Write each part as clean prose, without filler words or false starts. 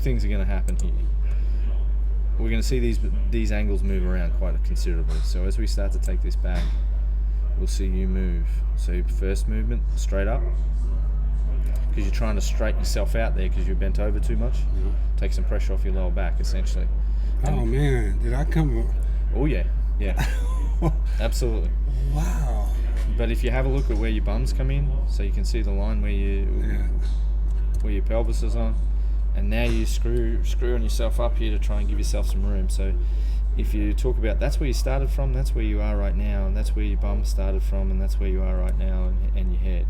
things are going to happen here. We're going to see these angles move around quite considerably. So as we start to take this back, we'll see you move. So first movement, straight up, because you're trying to straighten yourself out there because you're bent over too much. Take some pressure off your lower back, essentially. Oh man, did I come? Oh yeah, absolutely. Wow. But if you have a look at where your bums come in, so you can see the line where your pelvis is on, and now you screwing yourself up here to try and give yourself some room. So if you talk about that's where you started from, that's where you are right now, and that's where your bum started from, and that's where you are right now, and your head.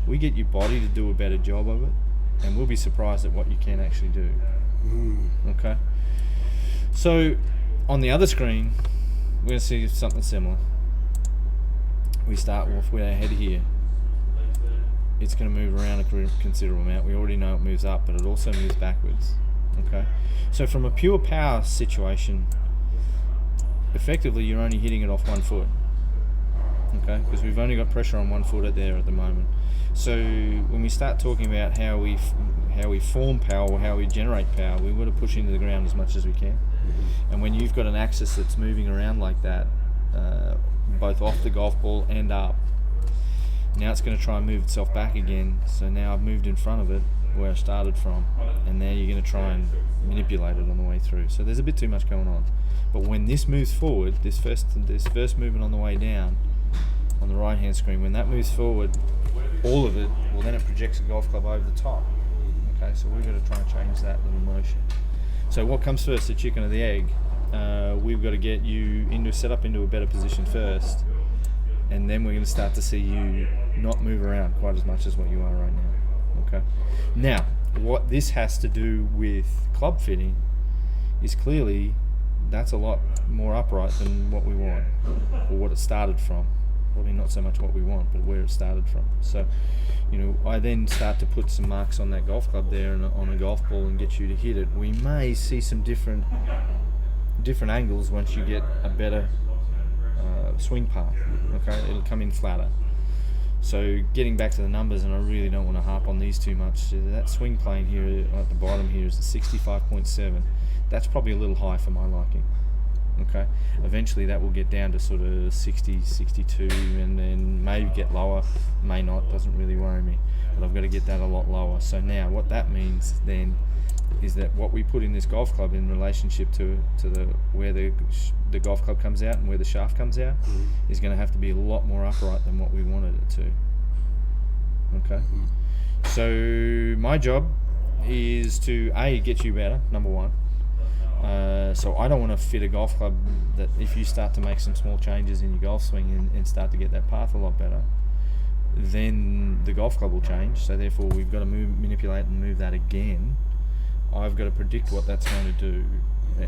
We get your body to do a better job of it, and we'll be surprised at what you can actually do. Okay? So on the other screen, we're going to see something similar. We start off with our head here. It's going to move around a considerable amount. We already know it moves up, but it also moves backwards. Okay? So from a pure power situation, effectively you're only hitting it off one foot. Okay? Because we've only got pressure on one foot at the moment. So when we start talking about how we form power or how we generate power, we want to push into the ground as much as we can. And when you've got an axis that's moving around like that, both off the golf ball and up, now it's going to try and move itself back again. So now I've moved in front of it where I started from, and now you're going to try and manipulate it on the way through. So there's a bit too much going on. But when this moves forward, this first movement on the way down on the right hand screen, when that moves forward, all of it, well then it projects a golf club over the top. Okay, so we've got to try and change that little motion. So what comes first, the chicken or the egg? We've got to get you set up into a better position first, and then we're going to start to see you not move around quite as much as what you are right now. Okay. Now, what this has to do with club fitting is clearly that's a lot more upright than what we want, or what it started from. Probably not so much what we want, but where it started from. So, I then start to put some marks on that golf club there and on a golf ball and get you to hit it. We may see some different angles once you get a better swing path. Okay, it'll come in flatter. So getting back to the numbers, and I really don't want to harp on these too much, that swing plane here at the bottom here is a 65.7. That's probably a little high for my liking. Okay, eventually that will get down to sort of 60, 62, and then maybe get lower, may not, doesn't really worry me, but I've got to get that a lot lower. So now what that means then is that what we put in this golf club in relationship to where the golf club comes out and where the shaft comes out is going to have to be a lot more upright than what we wanted it to. Okay, so my job is to get you better, number one. So I don't want to fit a golf club that if you start to make some small changes in your golf swing and start to get that path a lot better, then the golf club will change. So therefore we've got to manipulate and move that again. I've got to predict what that's going to do,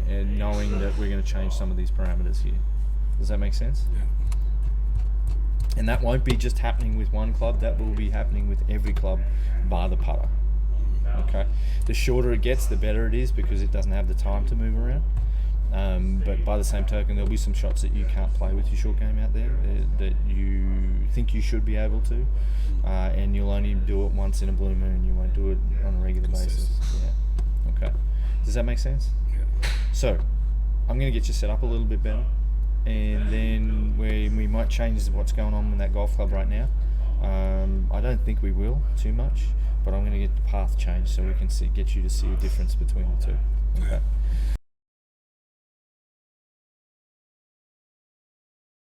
and knowing that we're going to change some of these parameters here. Does that make sense? Yeah. And that won't be just happening with one club, that will be happening with every club bar the putter. Okay, the shorter it gets, the better it is, because it doesn't have the time to move around. But by the same token, there'll be some shots that you can't play with your short game out there that you think you should be able to, and you'll only do it once in a blue moon. You won't do it on a regular basis. Yeah. Okay. Does that make sense? Yeah. So, I'm going to get you set up a little bit better, and then we might change what's going on with that golf club right now. I don't think we will too much, but I'm going to get the path changed so we can get you to see a difference between the two. Okay.